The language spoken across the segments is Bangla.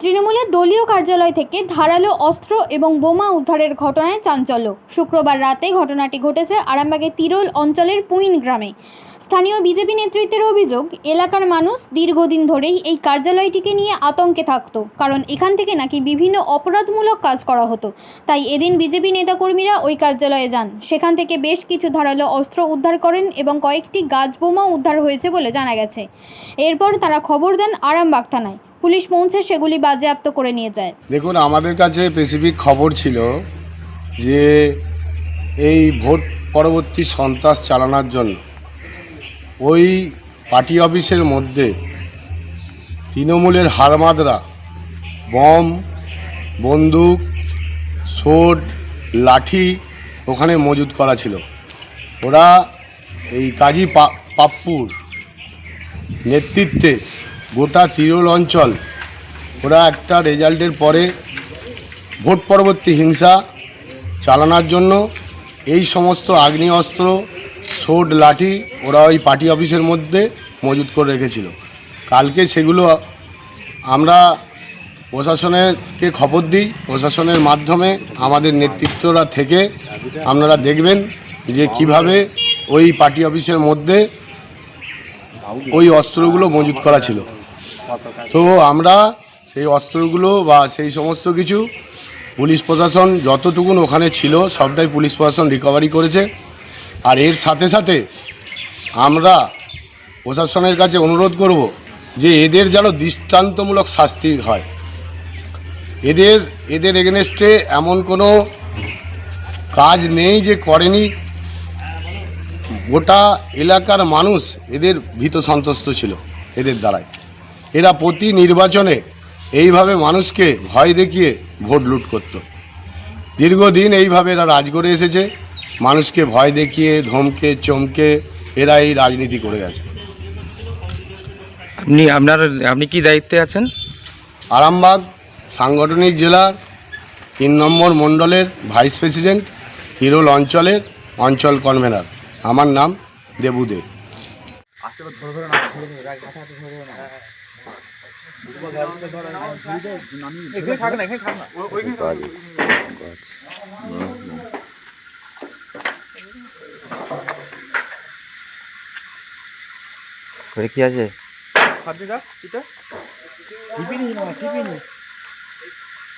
তৃণমূলের দলীয় কার্যালয় থেকে ধারালো অস্ত্র এবং বোমা উদ্ধারের ঘটনায় চাঞ্চল্য। শুক্রবার রাতে ঘটনাটি ঘটেছে আরামবাগের তিরোল অঞ্চলের পুইন গ্রামে। স্থানীয় বিজেপি নেতৃত্বের অভিযোগ, এলাকার মানুষ দীর্ঘদিন ধরেই এই কার্যালয়টিকে নিয়ে আতঙ্কে থাকত, কারণ এখান থেকে নাকি বিভিন্ন অপরাধমূলক কাজ করা হতো। তাই এদিন বিজেপি নেতাকর্মীরা ওই কার্যালয়ে যান। সেখান থেকে বেশ কিছু ধারালো অস্ত্র উদ্ধার করেন এবং কয়েকটি গাছ বোমা উদ্ধার হয়েছে বলে জানা গেছে। এরপর তারা খবর দেন আরামবাগ থানায়। পুলিশ পৌঁছে সেগুলি বাজেয়াপ্ত করে নিয়ে যায়। দেখুন, আমাদের কাছে স্পেসিফিক খবর ছিল যে এই ভোট পরবর্তী সন্ত্রাস চালানোর জন্য ওই পার্টি অফিসের মধ্যে তৃণমূলের হারমাদরা বম, বন্দুক, সোড, লাঠি ওখানে মজুত করা ছিল। ওরা এই কাজী পাপ্পুর নেতৃত্বে গোটা তিরোল অঞ্চল ওরা একটা রেজাল্টের পরে ভোট পরবর্তী হিংসা চালানোর জন্য এই সমস্ত আগ্নেয়াস্ত্র, সোড, লাঠি ওরা ওই পার্টি অফিসের মধ্যে মজুত করে রেখেছিল। কালকে সেগুলো আমরা প্রশাসনেরকে খবর দিই। প্রশাসনের মাধ্যমে আমাদের নেতৃত্বরা থেকে আপনারা দেখবেন যে কিভাবে ওই পার্টি অফিসের মধ্যে ওই অস্ত্রগুলো মজুত করা ছিল। তো আমরা সেই অস্ত্রগুলো বা সেই সমস্ত কিছু পুলিশ প্রশাসন যতটুকুন ওখানে ছিল সবটাই পুলিশ প্রশাসন রিকভারি করেছে। আর এর সাথে সাথে আমরা প্রশাসনের কাছে অনুরোধ করব যে এদের যেন দৃষ্টান্তমূলক শাস্তি হয়। এদের এগেনস্টে এমন কোনো কাজ নেই যে করেনি। গোটা এলাকার মানুষ এদের ভীত সন্ত্রস্ত ছিল এদের দ্বারাই। এরা প্রতি নির্বাচনে এইভাবে মানুষকে ভয় দেখিয়ে ভোট লুট করত। দীর্ঘদিন এইভাবে এরা রাজ করে এসেছে, মানুষকে ভয় দেখিয়ে ধমকে চমকে এরা এই রাজনীতি করে গেছে। আপনি কি দায়িত্বে আছেন? আরামবাগ সাংগঠনিক জেলার 3 নম্বর মণ্ডলের ভাইস প্রেসিডেন্ট, তিরোল অঞ্চলের অঞ্চল কনভেনার। আমার নাম দেবু দে। কি আছে?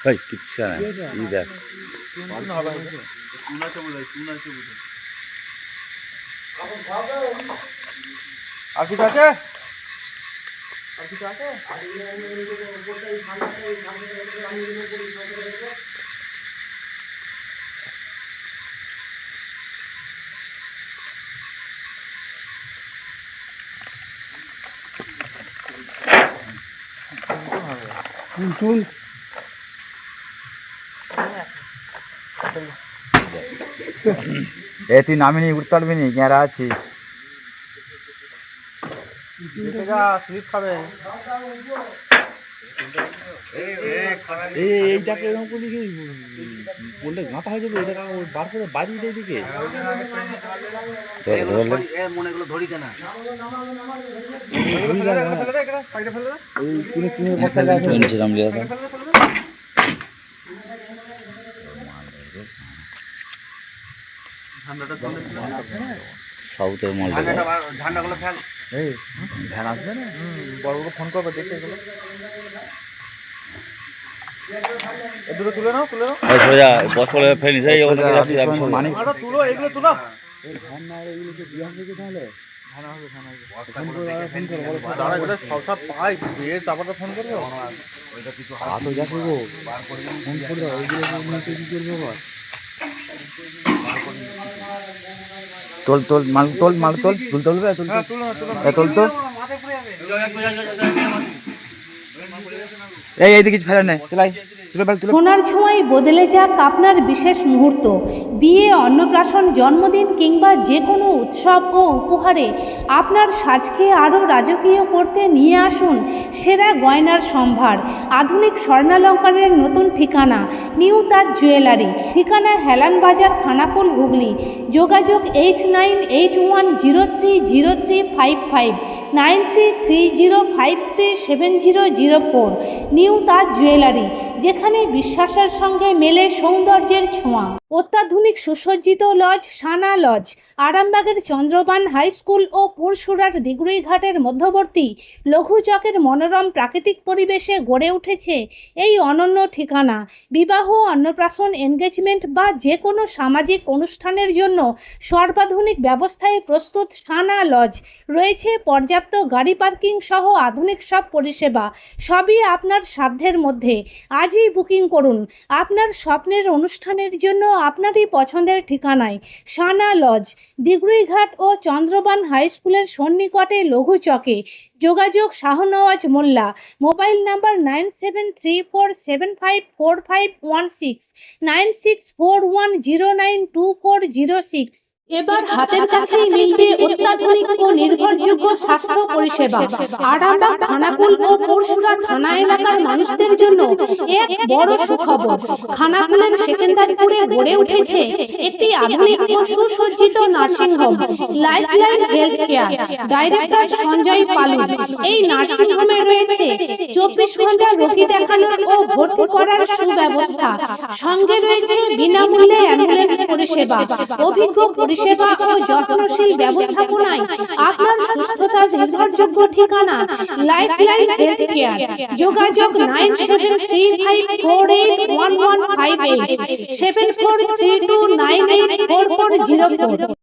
আর কিছু আছে? তুই নামিনি, উঠতে পারবি নি, গেঁড়া আছিস। স্লিপ খাবে। এইটাকে এরকম করলি কি বললে গাঁথা হয়ে যাবে। এটা বার করে বাড়ি দিয়ে দিকে মনেগুলো ধরিতে না। সাউথের মাল ঝান্ডাগুলো ফেল। ভ্যান আসবে না, বড়গুলো ফোন করবে, দেখে এগুলো এগুলো তুলে নাও, তুলে নাও। সোজা বস করে ফেলে নিছে। তুলো, এগুলো তুলো। সব পাই চাপাটা ফোন করবো। তোল তোল মাল তোল, মাল তোল, তুলতে বলবে, তোল তো। এইদিকে ফেলে নে, চলাই। সোনার ছোঁয়ায় বদলে যাক আপনার বিশেষ মুহূর্ত। বিয়ে, অন্নপ্রাশন, জন্মদিন কিংবা যে কোনো উৎসব ও উপহারে আপনার সাজকে আরও রাজকীয় করতে নিয়ে আসুন সেরা গয়নার সম্ভার। আধুনিক স্বর্ণালঙ্কারের নতুন ঠিকানা নিউ তাজ জুয়েলারি। ঠিকানা হেলান বাজার, খানাকুল, হুগলি। যোগাযোগ 8981030355 9330537004। নিউ তাজ জুয়েলারি, যেখানে বিশ্বাসের সঙ্গে মেলে সৌন্দর্যের ছোঁয়া। অত্যাধুনিক সুসজ্জিত লজ সানা লজ আরামবাগের চন্দ্রবান হাই স্কুল ও পুরসুরার দিগুড়িঘাটের মধ্যবর্তী লঘু চকের মনোরম প্রাকৃতিক পরিবেশে গড়ে উঠেছে এই অনন্য ঠিকানা। বিবাহ, অন্নপ্রাশন, এনগেজমেন্ট বা যে কোনো সামাজিক অনুষ্ঠানের জন্য সর্বাধুনিক ব্যবস্থায় প্রস্তুত সানা লজ। রয়েছে পর্যাপ্ত গাড়ি পার্কিং সহ আধুনিক সব পরিষেবা। সবই আপনার সাধ্যের মধ্যে। আজই বুকিং করুন আপনার স্বপ্নের অনুষ্ঠানের জন্য আপনারই পছন্দের ঠিকানায়। সানা লজ, দিগুড়িঘাট ও চন্দ্রবান হাই স্কুলের সন্নিকটে লঘু চকে। যোগাযোগ শাহনওয়াজ মোল্লা। Mobile number 9734754516 9641092406। এবার হাতের কাছেই মিলবে অত্যাধুনিক ও নির্ভরযোগ্য স্বাস্থ্য পরিষেবা। আরামবাগ, খানাকুল ও পুরসুরা থানা এলাকার মানুষদের জন্য এক বড় সুখবর। খানাকুলের সেকেন্দারপুরে গড়ে উঠেছে একটি আধুনিক ও সুসজ্জিত nursing home, Lifeline health care. Director Sanjay Palu. এই নার্সিংহোমে রয়েছে 24 ঘন্টা রোগী দেখানোর ও ভর্তি করার সুব্যবস্থা। সঙ্গে রয়েছে বিনামূল্যে অ্যাম্বুলেন্স পরিষেবা। অভিজ্ঞ পরিষেবা ও যত্নশীল ব্যবস্থাপনায় আপনার সুস্থতার নির্ভরযোগ্য ঠিকানা লাইফলাইন হেলথ কেয়ার। যোগাযোগ 9735481158 7432984404।